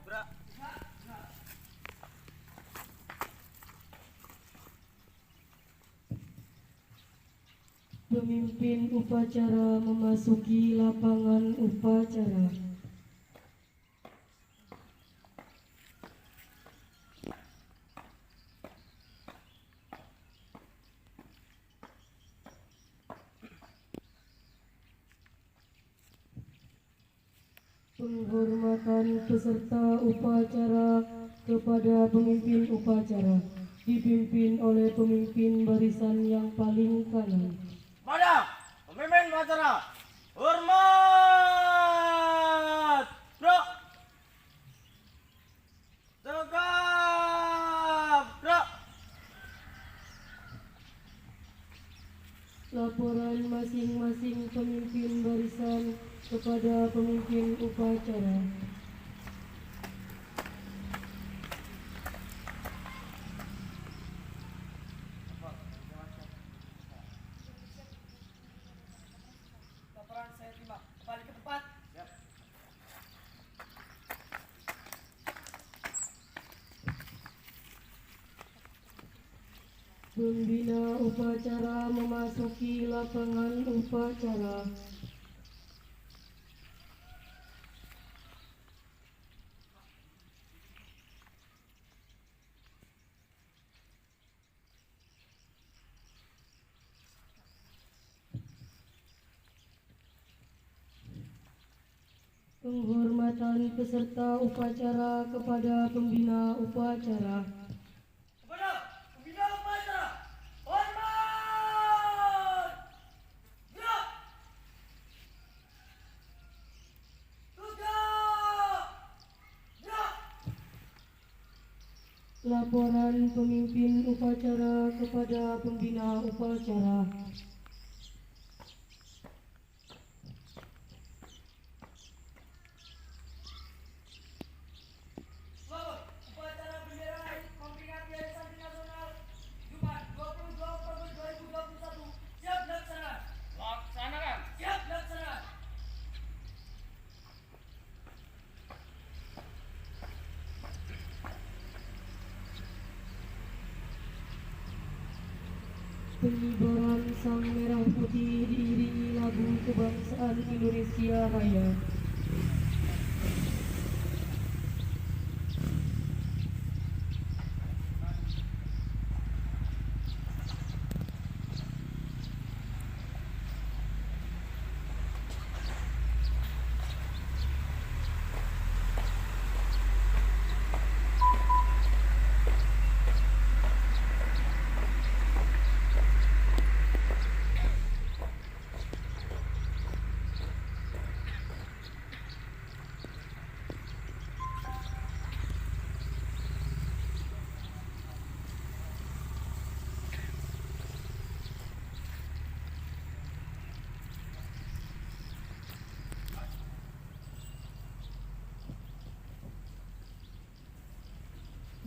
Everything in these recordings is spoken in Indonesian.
gerak. Pemimpin upacara memasuki lapangan upacara. Penghormatan peserta upacara kepada pemimpin upacara dipimpin oleh pemimpin barisan yang paling kanan. Pada pemimpin upacara, hormat, bro, tegap, bro. Laporan masing-masing pemimpin barisan kepada pemimpin upacara. Laporan saya terima. Kembali ke tempat. Siap. Pembina upacara memasuki lapangan upacara. Penghormatan peserta upacara kepada pembina upacara. Kepada pembina upacara, hormat, gerak, tegak, gerak. Laporan pemimpin upacara kepada pembina upacara. Selamat upacara bendera memperingati Hari Santri Nasional Jumat 22 Oktober 2021. Siap dilaksanakan. Laksanakan. Siap dilaksanakan. Pengibaran sang merah putih diiringi lagu kebangsaan Indonesia Raya.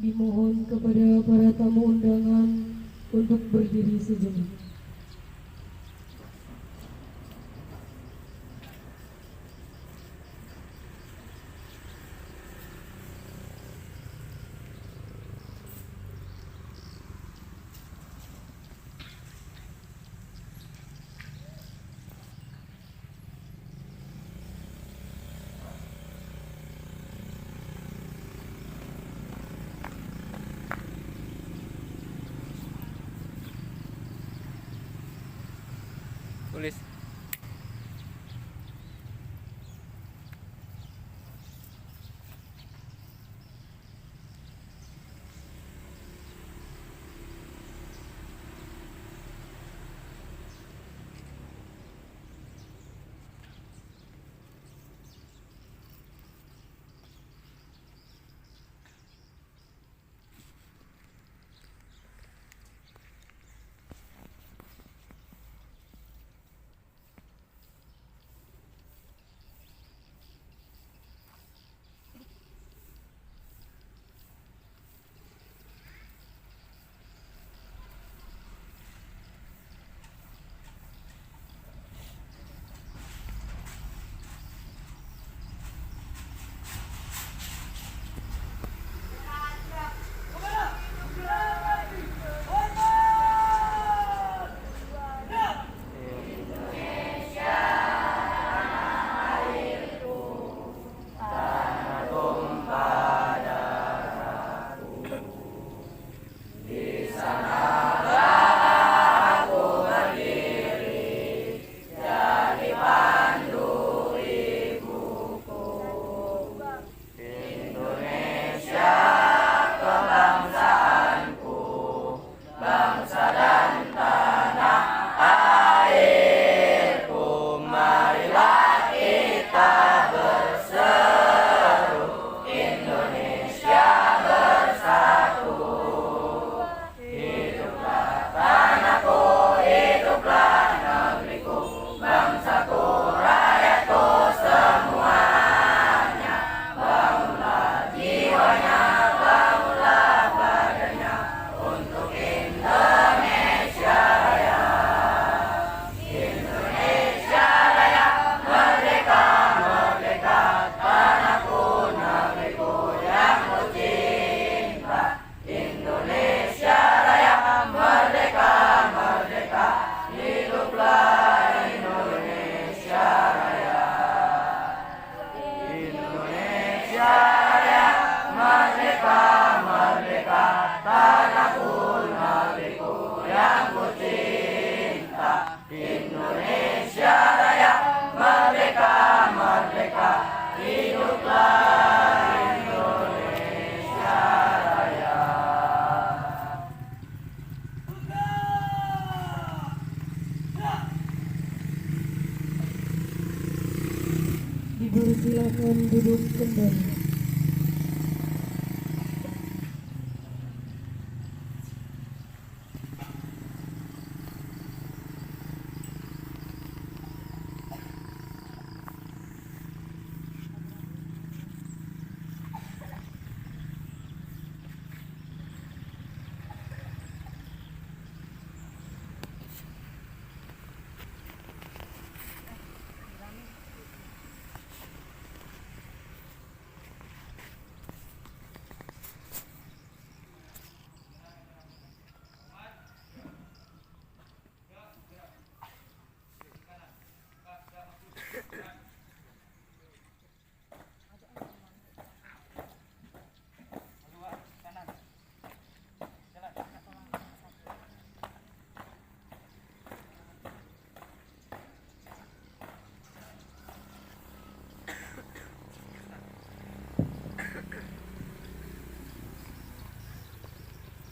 Dimohon kepada para tamu undangan untuk berdiri sejenak. Tulis. Dipersilakan duduk kembali.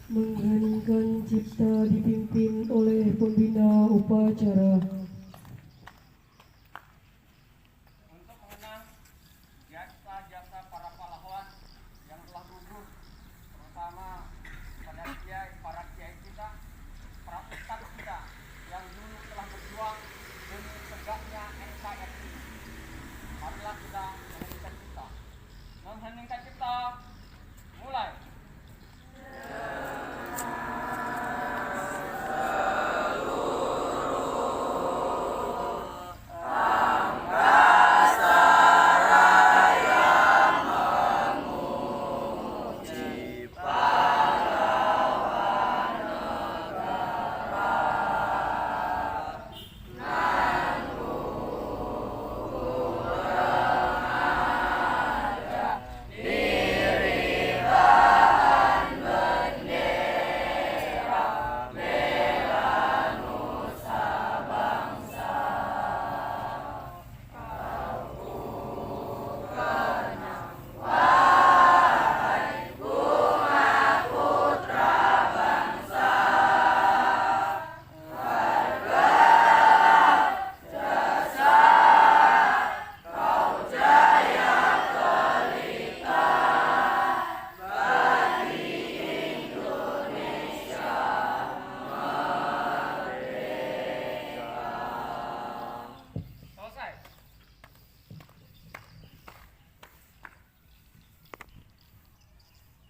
Mengheningkan cipta dipimpin oleh pembina upacara. Untuk mengenang jasa-jasa para pahlawan yang telah gugur, terutama pada para kiai kita, para ustadz kita yang dulu telah berjuang demi tegaknya NKRI. Marilah kita mengheningkan cipta. Mengheningkan cipta, mulai.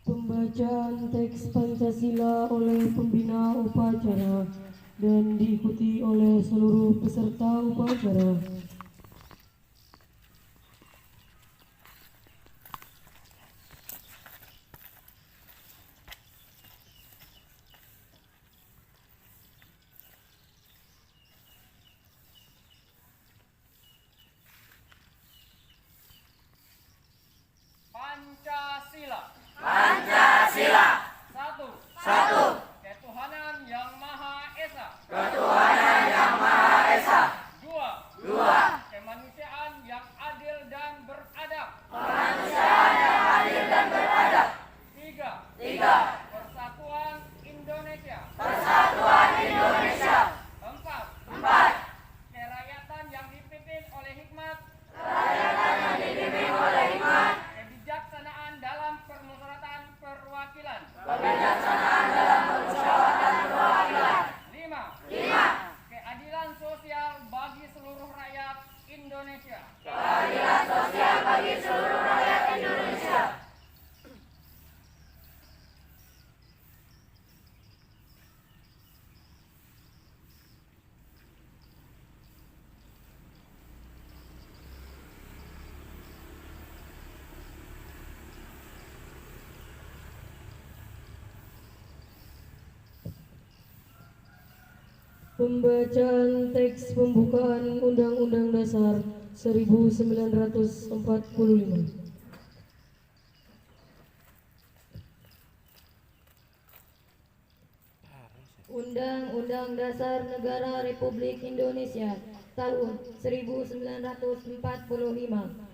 Pembacaan teks Pancasila oleh pembina upacara dan diikuti oleh seluruh peserta upacara. Pancasila. Pancasila. Satu. Ketuhanan Yang Maha Esa. Ketuhanan Yang Maha Esa. Dua. Kemanusiaan yang adil dan beradab. Kemanusiaan yang adil dan beradab. Tiga. Persatuan Indonesia. Persatuan Indonesia. Empat. Kerakyatan yang dipimpin oleh hikmat. Kerakyatan yang dipimpin oleh hikmat. Kebijaksanaan dalam permusyawaratan perwakilan. Kebijaksanaan dalam permusyawaratan perwakilan. 5. Keadilan sosial bagi seluruh rakyat Indonesia. Keadilan sosial bagi seluruh rakyat Indonesia. Pembacaan teks pembukaan Undang-Undang Dasar 1945. Undang-Undang Dasar Negara Republik Indonesia tahun 1945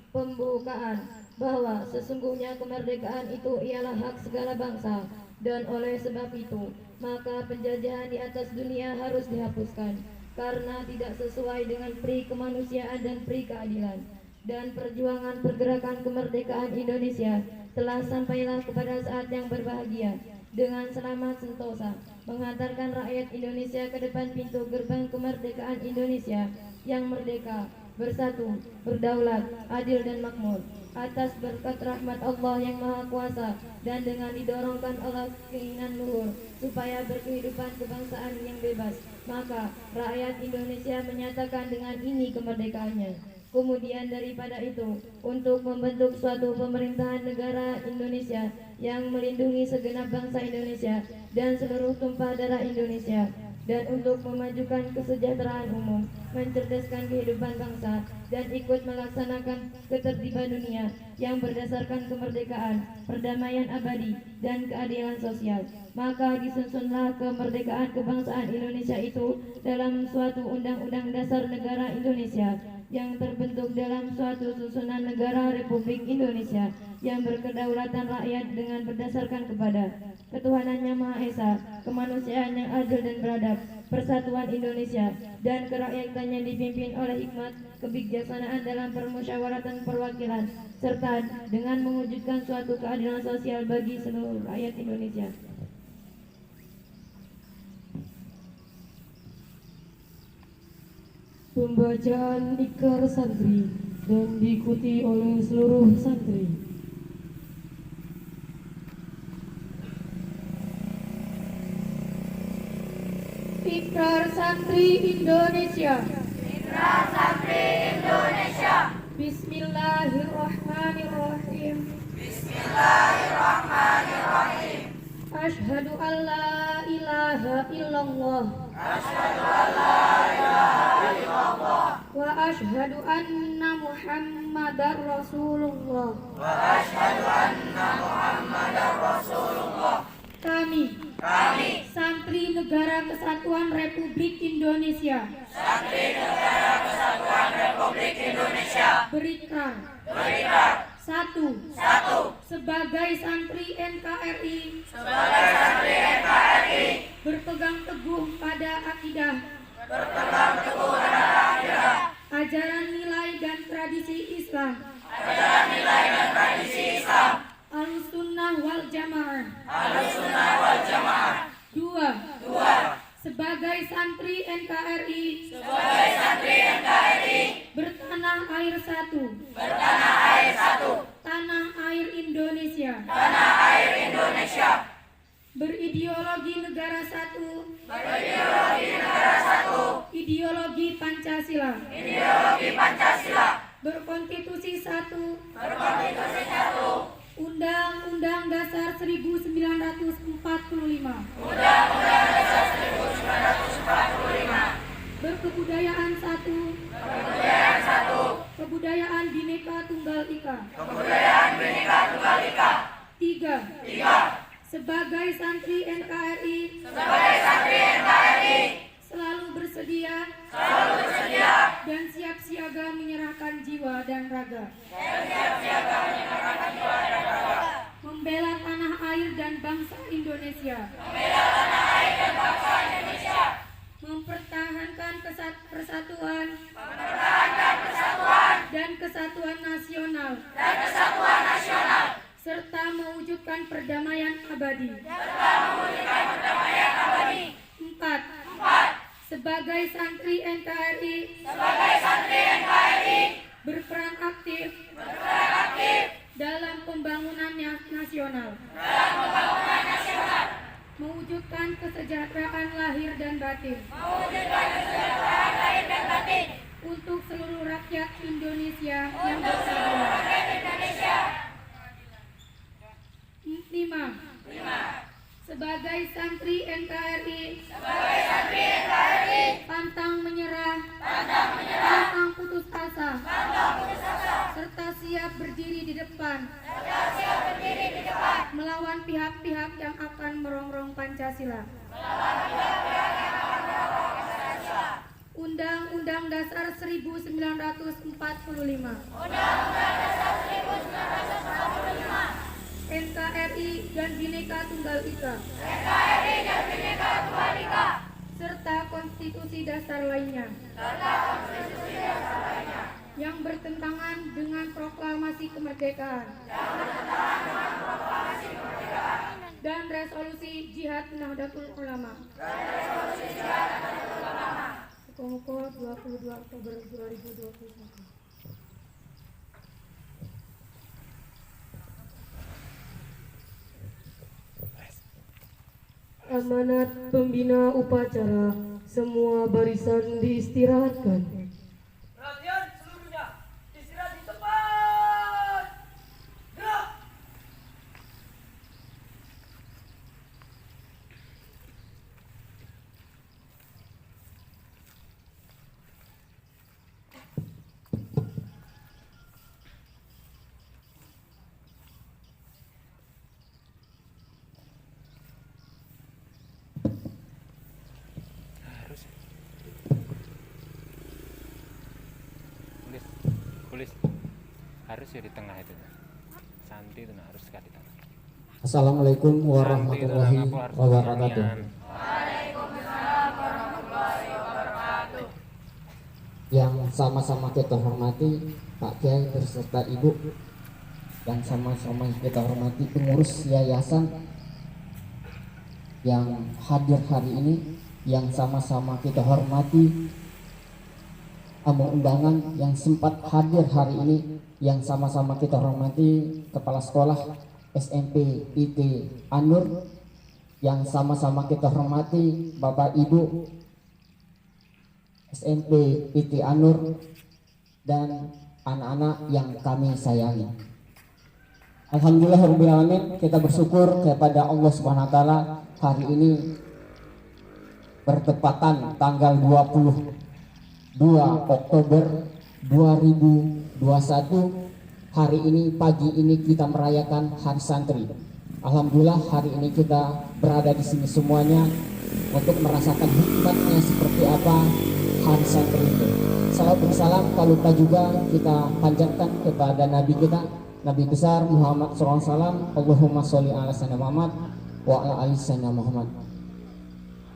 pembukaan bahwa sesungguhnya kemerdekaan itu ialah hak segala bangsa, dan oleh sebab itu maka penjajahan di atas dunia harus dihapuskan karena tidak sesuai dengan pri kemanusiaan dan pri keadilan. Dan perjuangan pergerakan kemerdekaan Indonesia telah sampailah kepada saat yang berbahagia dengan selamat sentosa mengantarkan rakyat Indonesia ke depan pintu gerbang kemerdekaan Indonesia yang merdeka, bersatu, berdaulat, adil dan makmur atas berkat rahmat Allah yang Maha Kuasa, dan dengan didorongkan oleh keinginan luhur supaya berkehidupan kebangsaan yang bebas, maka rakyat Indonesia menyatakan dengan ini kemerdekaannya. Kemudian daripada itu, untuk membentuk suatu pemerintahan negara Indonesia yang melindungi segenap bangsa Indonesia dan seluruh tumpah darah Indonesia, dan untuk memajukan kesejahteraan umum, mencerdaskan kehidupan bangsa, dan ikut melaksanakan ketertiban dunia yang berdasarkan kemerdekaan, perdamaian abadi, dan keadilan sosial. Maka disusunlah kemerdekaan kebangsaan Indonesia itu dalam suatu Undang-Undang Dasar Negara Indonesia yang terbentuk dalam suatu susunan negara Republik Indonesia yang berkedaulatan rakyat dengan berdasarkan kepada ketuhanan yang Maha Esa, kemanusiaan yang adil dan beradab, persatuan Indonesia, dan kerakyatannya dipimpin oleh hikmat kebijaksanaan dalam permusyawaratan perwakilan, serta dengan mewujudkan suatu keadilan sosial bagi seluruh rakyat Indonesia. Pembacaan Ikrar Santri dan diikuti oleh seluruh santri. Ikrar Santri Indonesia. Ikrar Santri Indonesia. Bismillahirrahmanirrahim. Bismillahirrahmanirrahim. Asyhadu an la ilaha illallah. Asyhadu an la ilaha illallah. Wa asyhadu anna Muhammadar Rasulullah. Wa asyhadu anna Muhammadar Rasulullah. Kami Kami, Santri Negara Kesatuan Republik Indonesia, Santri Negara Kesatuan Republik Indonesia, berikrar. Satu, sebagai santri NKRI, berpegang teguh pada akidah, ajaran nilai dan tradisi Islam, Ahlussunnah wal Jamaah. Dua, sebagai santri NKRI, bertanah air satu, tanah air Indonesia, berideologi negara satu, ideologi Pancasila, berkonstitusi satu, Undang-Undang Dasar 1945, berkebudayaan satu, kebudayaan Bhinneka Tunggal Ika. Tiga, sebagai santri NKRI, selalu bersedia dan siap siaga menyerahkan jiwa dan raga, membela tanah air dan bangsa Indonesia, mempertahankan persatuan dan kesatuan nasional, serta mewujudkan perdamaian abadi. Empat, sebagai santri NKRI, berperan aktif dalam pembangunan nasional, mewujudkan kesejahteraan lahir dan batin, untuk seluruh rakyat Indonesia yang bersaudara. 5. Sebagai santri NKRI, pantang menyerah, pantang putus asa, serta siap berdiri di depan, melawan pihak-pihak yang akan merongrong Pancasila. Undang-Undang Dasar 1945. NKRI dan Bhinneka Tunggal Ika. Serta Konstitusi Dasar lainnya. Yang bertentangan dengan proklamasi kemerdekaan. Dan resolusi Jihad Nahdlatul Ulama. Kongko 22 Oktober 2021. Amanat pembina upacara, semua barisan diistirahatkan. Perhatian seluruhnya, istirahat di tempat. Gerak. Tulis harus ya di tengah itu, Santi itu harus di tengah. Assalamualaikum warahmatullahi wabarakatuh. Yang sama-sama kita hormati Pak Kiai beserta Ibu, yang sama-sama kita hormati pengurus yayasan yang hadir hari ini, yang sama-sama kita hormati tamu undangan yang sempat hadir hari ini, yang sama-sama kita hormati Kepala Sekolah SMP IT An-Nur, yang sama-sama kita hormati Bapak Ibu SMP IT An-Nur, dan anak-anak yang kami sayangi. Alhamdulillahirrahmanirrahim, kita bersyukur kepada Allah Subhanahu wa Ta'ala, hari ini bertepatan tanggal 2 Oktober 2021. Hari ini, pagi ini kita merayakan Hari Santri. Alhamdulillah hari ini kita berada di sini semuanya untuk merasakan hikmatnya seperti apa Hari Santri itu. Salam salam tak lupa juga kita panjatkan kepada Nabi kita, Nabi besar Muhammad SAW. Allahumma sholli ala sayyidina Muhammad wa ala ali sayyidina Muhammad.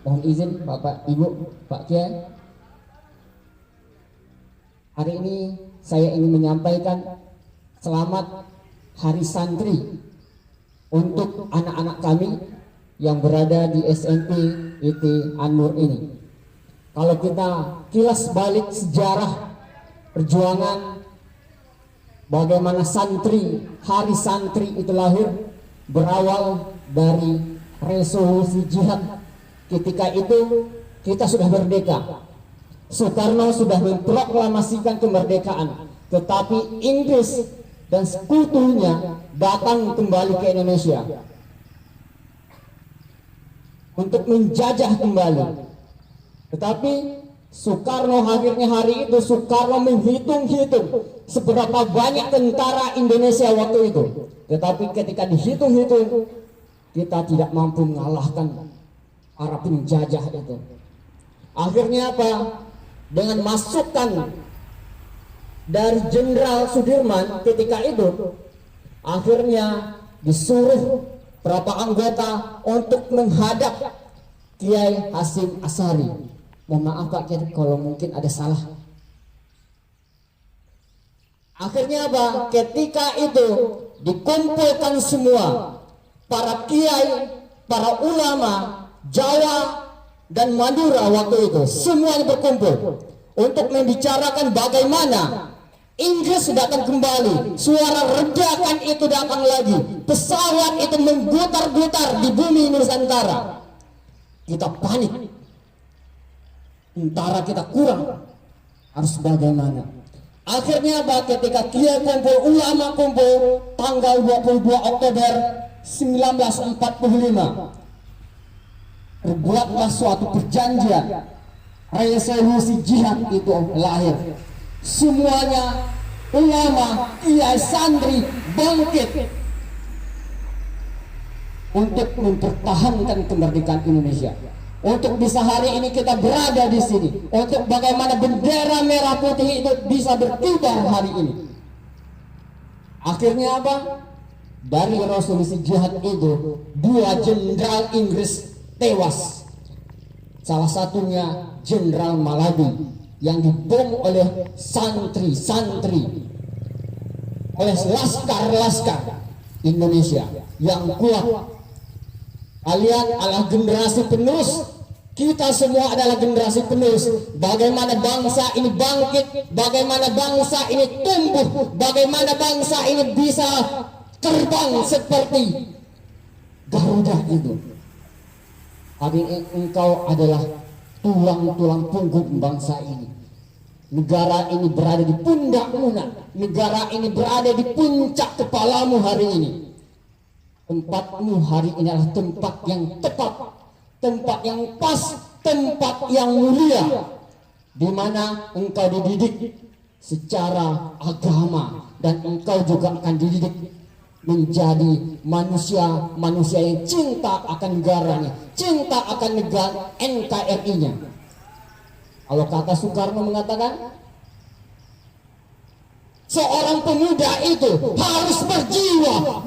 Mohon izin Bapak Ibu, Pak Kiai, hari ini saya ingin menyampaikan selamat Hari Santri untuk anak-anak kami yang berada di SMP IT An-Nur ini. Kalau kita kilas balik sejarah perjuangan bagaimana Hari Santri itu lahir, berawal dari resolusi jihad. Ketika itu kita sudah merdeka. Soekarno sudah memproklamasikan kemerdekaan, tetapi Inggris dan sekutunya datang kembali ke Indonesia untuk menjajah kembali. Tetapi Soekarno akhirnya hari itu Soekarno menghitung-hitung seberapa banyak tentara Indonesia waktu itu. Tetapi ketika dihitung-hitung, kita tidak mampu mengalahkan para penjajah itu. Akhirnya apa? Dengan masukan dari Jenderal Sudirman ketika itu, akhirnya disuruh beberapa anggota untuk menghadap Kiai Hasyim Asy'ari. Mohon maaf Pak Kiai kalau mungkin ada salah. Akhirnya apa? Ketika itu dikumpulkan semua para kiai, para ulama Jawa dan Madura waktu itu, semuanya berkumpul untuk membicarakan bagaimana Inggris datang kembali, suara redakan itu datang lagi, pesawat itu menggutar-gutar di bumi Nusantara. Kita panik, tentara kita kurang, harus bagaimana? Akhirnya apa? Ketika Kiai kumpul, ulama kumpul, tanggal 22 Oktober 1945, terbuatlah suatu perjanjian, resolusi jihad itu lahir. Semuanya ulama, kiai, santri bangkit untuk mempertahankan kemerdekaan Indonesia. untuk bisa hari ini kita berada di sini, untuk bagaimana bendera merah putih itu bisa berkibar hari ini. Akhirnya apa? Dari resolusi jihad itu 2 jenderal Inggris tewas. Salah satunya Jenderal Malabi yang dibom oleh santri-santri, oleh laskar-laskar Indonesia yang kuat. Kalian adalah generasi penerus. Kita semua adalah generasi penerus. Bagaimana bangsa ini bangkit, bagaimana bangsa ini tumbuh, bagaimana bangsa ini bisa terbang seperti Garuda itu. Hari ini engkau adalah tulang-tulang punggung bangsa ini. Negara ini berada di pundakmu, negara ini berada di puncak kepalamu hari ini. Tempatmu hari ini adalah tempat yang tepat, tempat yang pas, tempat yang mulia, di mana engkau dididik secara agama dan engkau juga akan dididik menjadi manusia yang cinta akan negaranya, cinta akan negara NKRI-nya. Kalau kata Soekarno mengatakan, seorang pemuda itu harus berjiwa,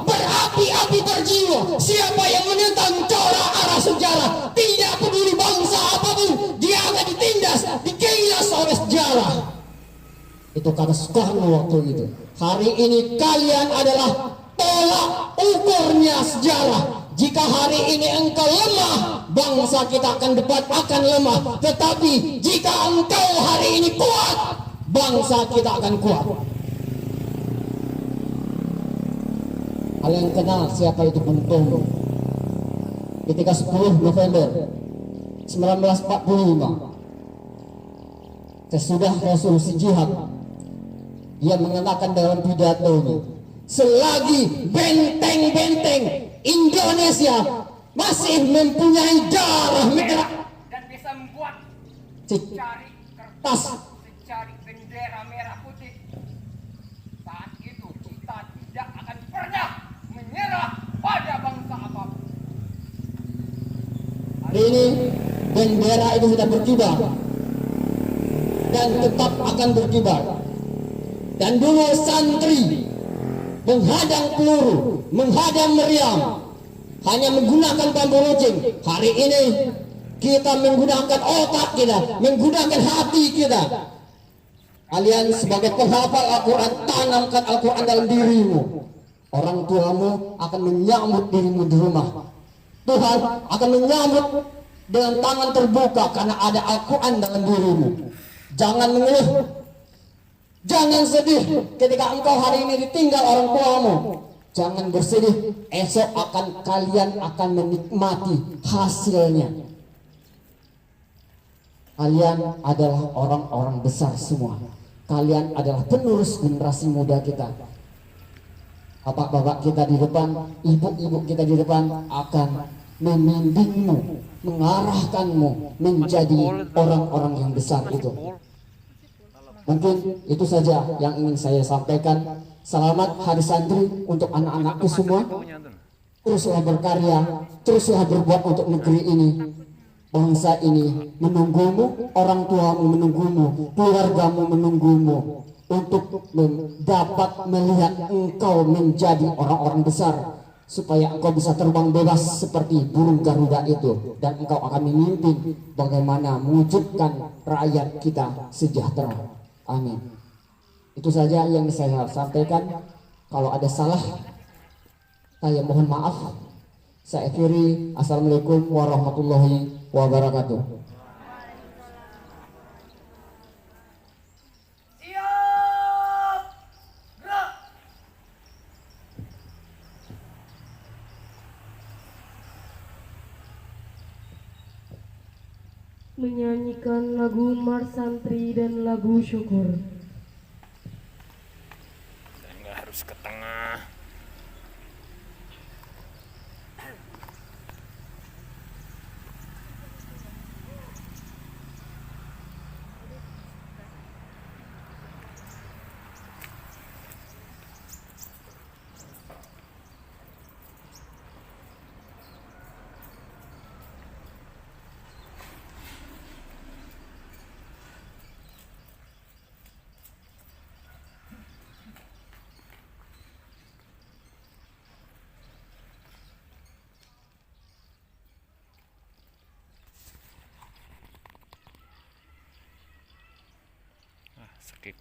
berapi-api berjiwa. Siapa yang menentang corak arah sejarah, tidak peduli bangsa apapun, dia akan ditindas, dikilas oleh sejarah. Itu kata Soekarno waktu itu. Hari ini kalian adalah tolak ukurnya sejarah. Jika hari ini engkau lemah, bangsa kita akan lemah. Tetapi jika engkau hari ini kuat, bangsa kita akan kuat. Kalian kenal siapa itu Bung Tomo? Ketika 10 November 1945 sesudah resolusi jihad, dia mengenakan dalam pidatonya, selagi benteng-benteng Indonesia masih mempunyai darah merah dan bisa membuat secari kertas, secari bendera merah putih, saat itu kita tidak akan pernah menyerah pada bangsa apapun. Hari ini bendera itu sudah berkibar dan tetap akan berkibar. Dan dulu santri menghadang peluru, menghadang meriam, hanya menggunakan bambu runcing. Hari ini kita menggunakan otak kita, menggunakan hati kita. Kalian sebagai penghafal Al-Quran, tanamkan Al-Quran dalam dirimu. Orang tuamu akan menyambut dirimu di rumah. Tuhan akan menyambut dengan tangan terbuka karena ada Al-Quran dalam dirimu. Jangan mengeluh, jangan sedih ketika engkau hari ini ditinggal orang tuamu. Jangan bersedih, esok kalian akan menikmati hasilnya. Kalian adalah orang-orang besar semua. Kalian adalah penerus generasi muda kita. Bapak-bapak kita di depan, ibu-ibu kita di depan akan membimbingmu, mengarahkanmu menjadi orang-orang yang besar itu. Mungkin itu saja yang ingin saya sampaikan. Selamat Hari Santri untuk anak-anakku semua. Teruslah berkarya, teruslah berbuat untuk negeri ini. Bangsa ini menunggumu, orang tuamu menunggumu, keluargamu menunggumu untuk dapat melihat engkau menjadi orang-orang besar, supaya engkau bisa terbang bebas seperti burung Garuda itu, dan engkau akan memimpin bagaimana mewujudkan rakyat kita sejahtera. Amin. Itu saja yang saya sampaikan. Kalau ada salah, saya mohon maaf. Saya akhiri. Assalamualaikum warahmatullahi wabarakatuh. Siap, gerak. Menyanyikan lagu Mars Santri dan lagu Syukur. Dan nggak harus ke tengah. skip.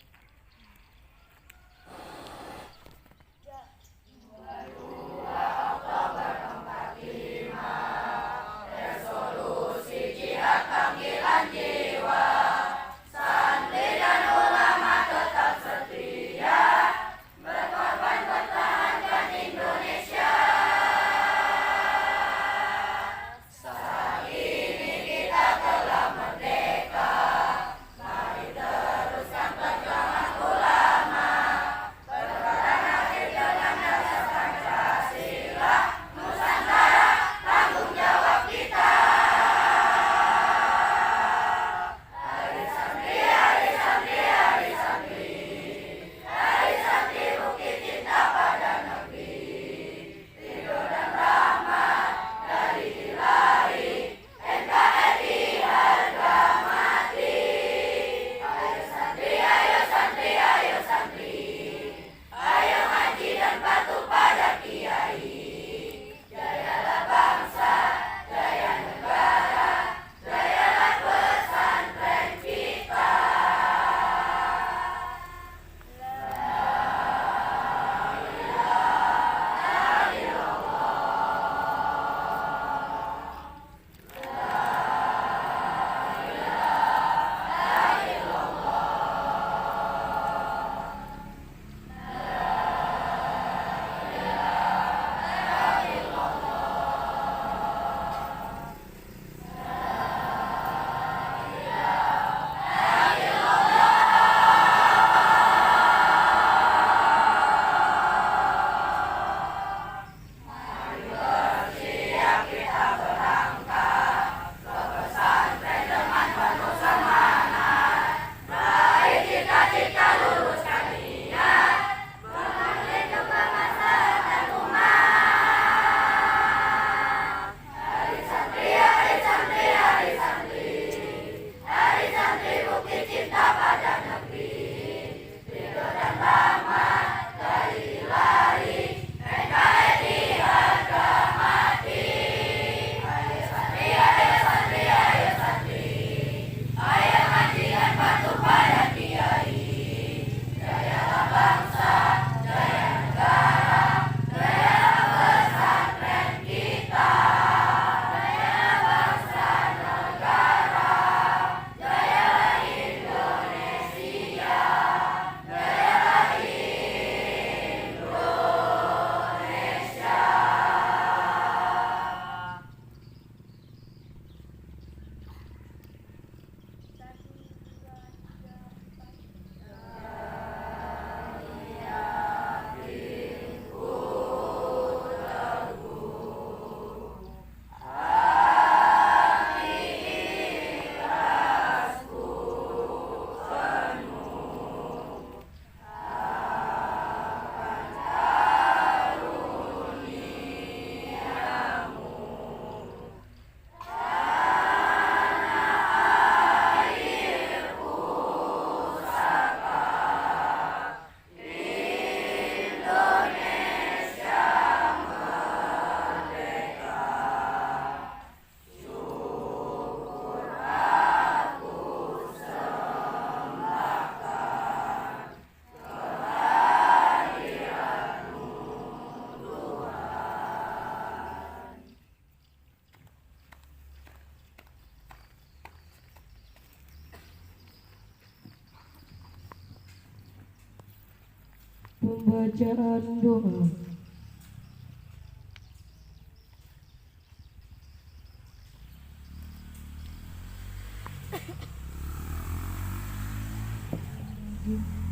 Pembacaan doa.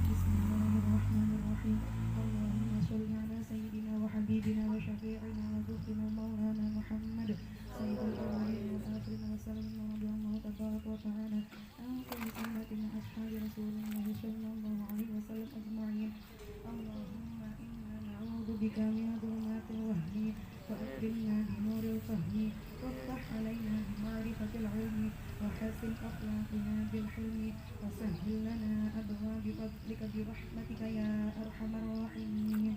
Bismillahirrahmanirrahim. Allahumma sholli ala sayyidina wa habibina wa syafi'ina wa dhukrina maulana Muhammad sayyidul awwalin wal akhirin wa sallallahu alaihi wa ta'ala ala sayyidina ashabi Rasulullah sallallahu alaihi wasallam ajma'in. Allahumma inna na'udzu bika min dhulumatil wahmi wa akrimna bi nuril fahmi waftah alaina bi ma'rifatil ilmi wa hasin akhlaqina bil hilmi wa sahhil lana abwaaba fadlika bi rahmatika ya arhamar rahimin.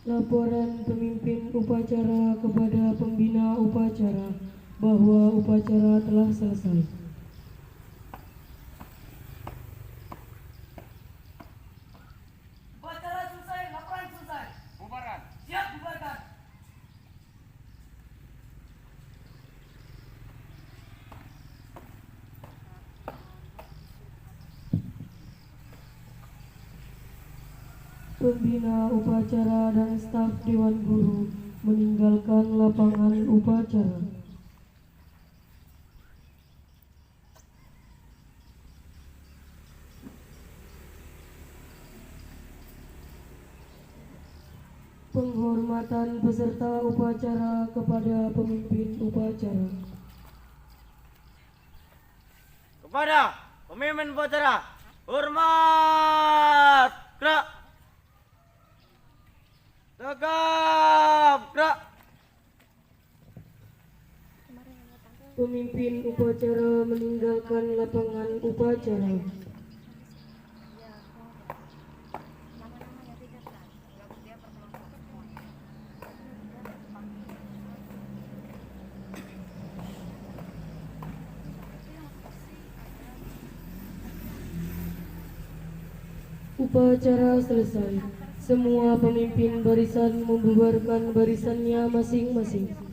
Laporan pemimpin upacara kepada pembina upacara bahwa upacara telah selesai. Upacara selesai, laporan selesai. Bubaran. Siap bubarkan. Pembina upacara dan staf Dewan Guru meninggalkan lapangan upacara. Penghormatan peserta upacara kepada pemimpin upacara. Kepada pemimpin upacara, hormat, gerak, tegap, gerak. Pemimpin upacara meninggalkan lapangan upacara. Upacara selesai. Semua pemimpin barisan membubarkan barisannya masing-masing.